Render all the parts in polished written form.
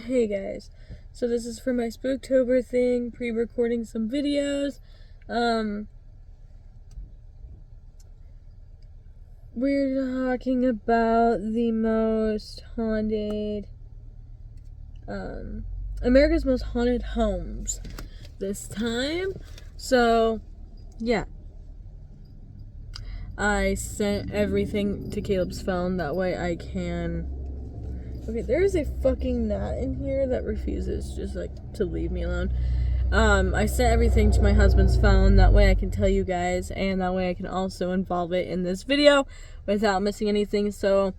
Hey guys, so this is for my SpookTober thing, pre-recording some videos. We're talking about the most haunted, America's most haunted homes this time. So, yeah. I sent everything to Caleb's phone, that way I can... Okay, there is a fucking gnat in here that refuses just to leave me alone. I sent everything to my husband's phone, that way I can tell you guys, and that way I can also involve it in this video without missing anything. So,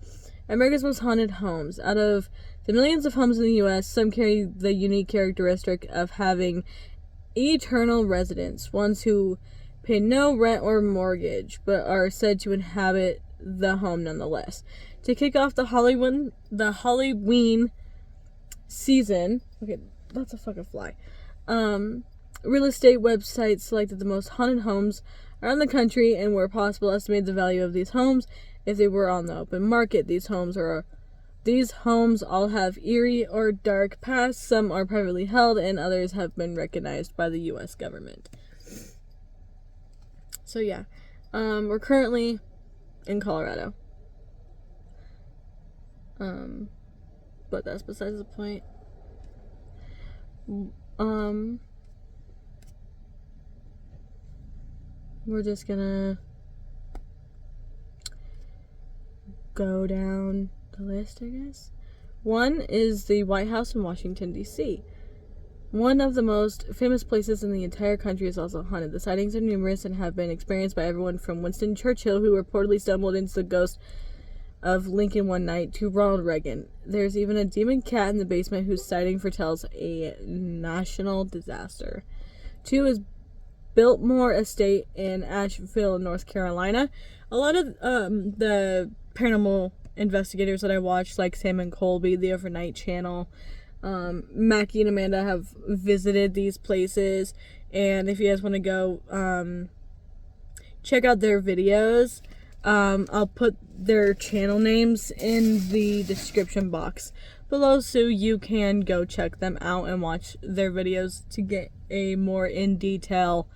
America's Most Haunted Homes. Out of the millions of homes in the US, some carry the unique characteristic of having eternal residents, ones who pay no rent or mortgage, but are said to inhabit the home nonetheless. To kick off the Halloween season, okay, that's a fucking fly. Real estate websites selected the most haunted homes around the country and, where possible, estimated the value of these homes if they were on the open market. These homes all have eerie or dark pasts. Some are privately held, and others have been recognized by the U.S. government. So yeah, we're currently in Colorado. But that's besides the point. We're just gonna go down the list, I guess. One is the White House in Washington, D.C. One of the most famous places in the entire country is also haunted. The sightings are numerous and have been experienced by everyone from Winston Churchill, who reportedly stumbled into the ghost of Lincoln one night, to Ronald Reagan. There's even a demon cat in the basement whose sighting foretells a national disaster. 2 is Biltmore Estate in Asheville, North Carolina. A lot of the paranormal investigators that I watch, like Sam and Colby, the Overnight Channel, Mackie and Amanda, have visited these places, and if you guys want to go check out their videos, I'll put their channel names in the description box below, so you can go check them out and watch their videos to get a more in detail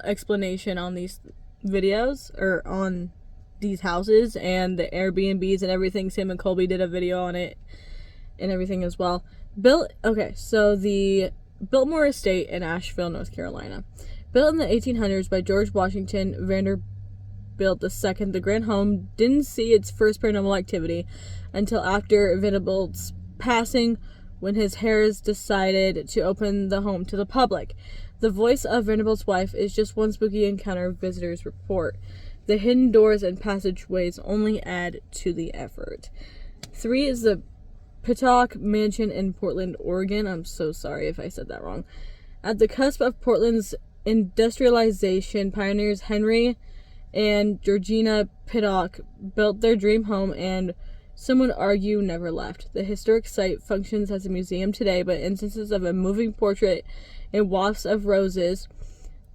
explanation on these videos, or on these houses and the Airbnbs and everything. Sam and Colby did a video on it and everything as well. So the Biltmore Estate in Asheville, North Carolina. Built in the 1800s by George Washington Vanderbilt II, the grand home didn't see its first paranormal activity until after Vanderbilt's passing, when his heirs decided to open the home to the public. The voice of Vanderbilt's wife is just one spooky encounter visitors report. The hidden doors and passageways only add to the effort. 3 is the Pittock Mansion in Portland, Oregon. I'm so sorry if I said that wrong. At the cusp of Portland's industrialization, pioneers Henry and Georgina Pittock built their dream home, and some would argue never left. The historic site functions as a museum today, but instances of a moving portrait and wafts of roses,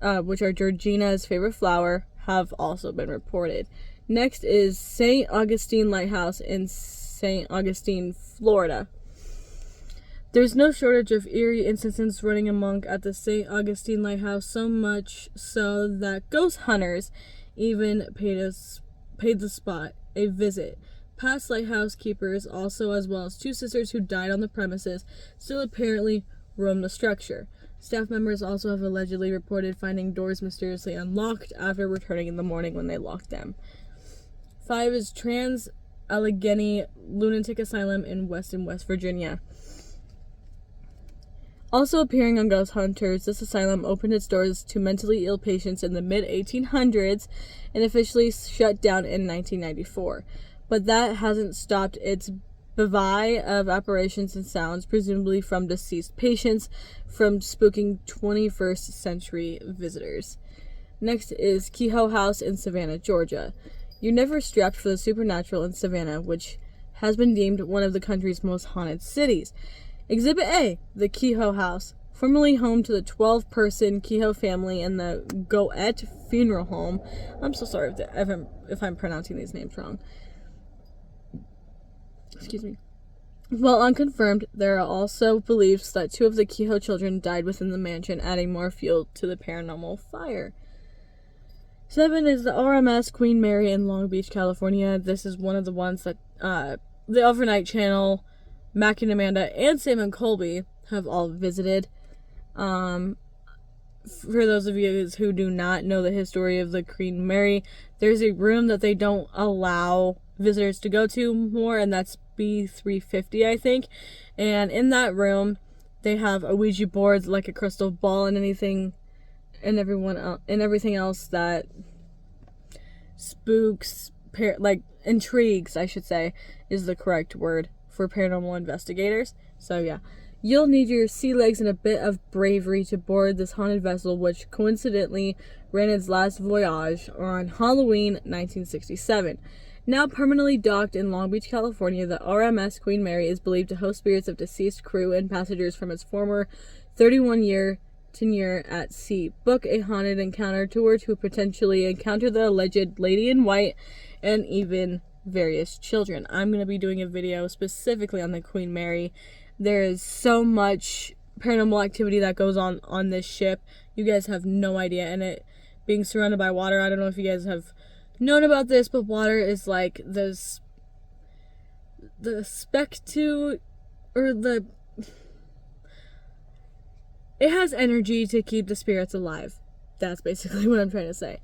which are Georgina's favorite flower, have also been reported. Next is St. Augustine Lighthouse in St. Augustine, Florida. There's no shortage of eerie instances running amok at the St. Augustine Lighthouse, so much so that ghost hunters even paid the spot a visit. Past lighthouse keepers, also, as well as 2 sisters who died on the premises, still apparently roam the structure. Staff members also have allegedly reported finding doors mysteriously unlocked after returning in the morning when they locked them. 5 is Trans-Allegheny Lunatic Asylum in Weston, West Virginia. Also appearing on Ghost Hunters, this asylum opened its doors to mentally ill patients in the mid-1800s and officially shut down in 1994. But that hasn't stopped its bevy of apparitions and sounds, presumably from deceased patients, from spooking 21st century visitors. Next is Kehoe House in Savannah, Georgia. You're never strapped for the supernatural in Savannah, which has been deemed one of the country's most haunted cities. Exhibit A, the Kehoe House. formerly home to the 12-person Kehoe family and the Goet Funeral Home. I'm so sorry if I'm pronouncing these names wrong. Excuse me. While unconfirmed, there are also beliefs that 2 of the Kehoe children died within the mansion, adding more fuel to the paranormal fire. 7 is the RMS Queen Mary in Long Beach, California. This is one of the ones that the Overnight Channel, Mackie and Amanda, and Sam and Colby have all visited. For those of you who do not know the history of the Queen Mary, there's a room that they don't allow visitors to go to more, and that's B350, I think. And in that room, they have a Ouija board, like a crystal ball, and anything and everything else that spooks, intrigues, I should say, is the correct word for paranormal investigators. So yeah, you'll need your sea legs and a bit of bravery to board this haunted vessel, which coincidentally ran its last voyage on Halloween 1967. Now permanently docked in Long Beach, California, the RMS Queen Mary is believed to host spirits of deceased crew and passengers from its former 31-year tenure at sea. Book a haunted encounter tour to potentially encounter the alleged Lady in White and even various children. I'm going to be doing a video specifically on the Queen Mary. There is so much paranormal activity that goes on this ship. You guys have no idea. And it being surrounded by water, I don't know if you guys have known about this, but water is like the it has energy to keep the spirits alive. That's basically what I'm trying to say.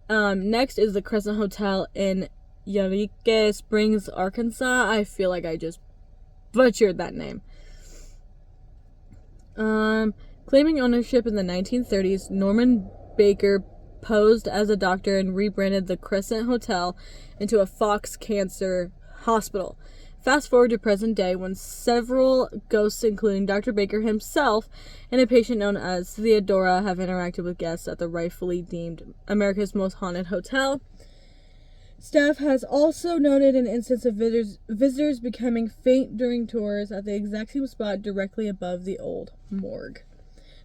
Next is the Crescent Hotel in Eureka Springs, Arkansas. I feel like I just butchered that name. Claiming ownership in the 1930s, Norman Baker posed as a doctor and rebranded the Crescent Hotel into a Fox Cancer Hospital. Fast forward to present day, when several ghosts, including Dr. Baker himself and a patient known as Theodora, have interacted with guests at the rightfully deemed America's Most Haunted Hotel. Staff has also noted an instance of visitors becoming faint during tours at the exact same spot directly above the old morgue.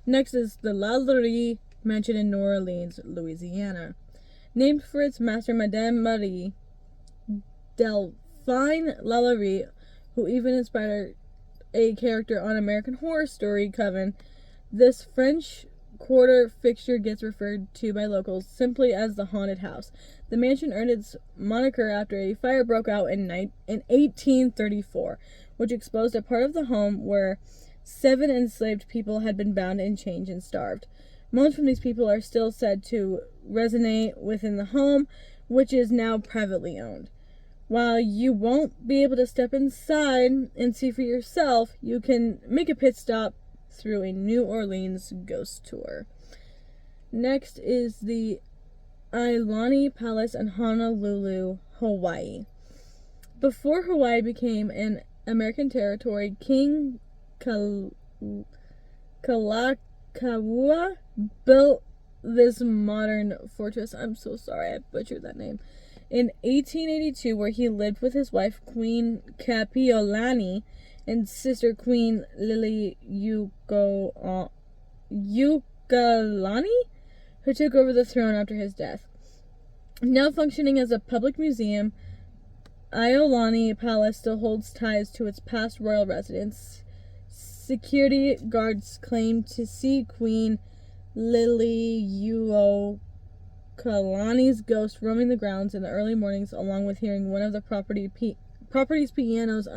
Next is the Lalaurie Mansion in New Orleans, Louisiana. Named for its master, Madame Marie Delphine Lalaurie, who even inspired a character on American Horror Story, Coven, this French Quarter fixture gets referred to by locals simply as the Haunted House. The mansion earned its moniker after a fire broke out in 1834, which exposed a part of the home where 7 enslaved people had been bound in chains and starved. Moans from these people are still said to resonate within the home, which is now privately owned. While you won't be able to step inside and see for yourself, you can make a pit stop through a New Orleans ghost tour. Next is the Aulani Palace in Honolulu, Hawaii. Before Hawaii became an American territory, King Kalakaua built this modern fortress. I'm so sorry, I butchered that name. In 1882, where he lived with his wife, Queen Kapiolani, and sister Queen Liliuokalani, who took over the throne after his death. Now functioning as a public museum, Aulani Palace still holds ties to its past royal residence. Security guards claim to see Queen Liliuokalani's ghost roaming the grounds in the early mornings, along with hearing one of the property's pianos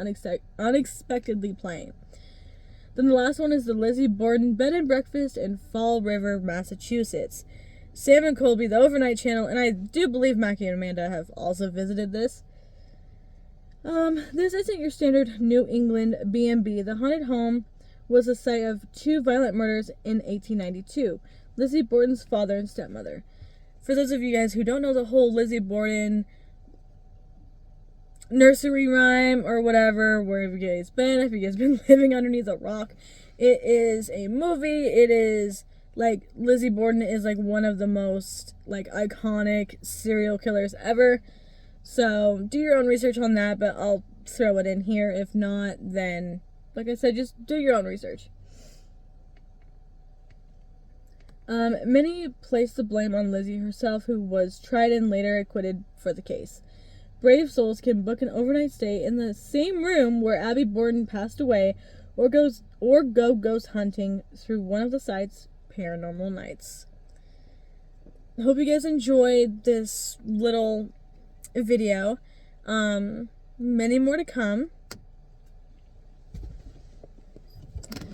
unexpectedly playing. Then the last one is the Lizzie Borden Bed and Breakfast in Fall River, Massachusetts. Sam and Colby, the Overnight Channel, and I do believe Mackie and Amanda have also visited this. This isn't your standard New England B&B. The haunted home was the site of 2 violent murders in 1892. Lizzie Borden's father and stepmother. For those of you guys who don't know the whole Lizzie Borden nursery rhyme or whatever, where have you guys been? If you guys been living underneath a rock, it is a movie. It is like Lizzie Borden is like one of the most like iconic serial killers ever. So do your own research on that, but I'll throw it in here. If not, then like I said, just do your own research. Many placed the blame on Lizzie herself, who was tried and later acquitted for the case. Brave souls can book an overnight stay in the same room where Abby Borden passed away, or go ghost hunting through one of the site's paranormal nights. Hope you guys enjoyed this little video. Many more to come.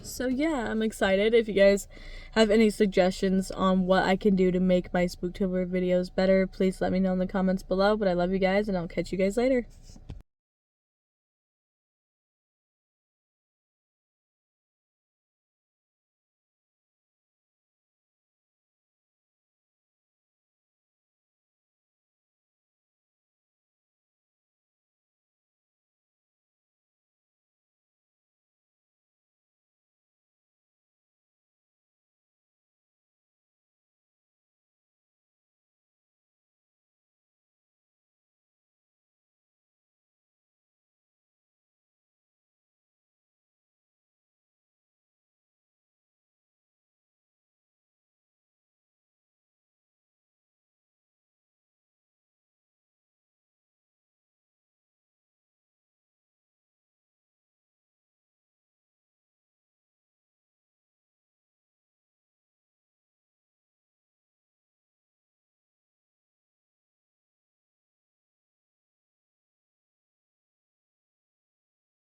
So yeah, I'm excited. If you guys have any suggestions on what I can do to make my SpookTober videos better, please let me know in the comments below. But I love you guys, and I'll catch you guys later.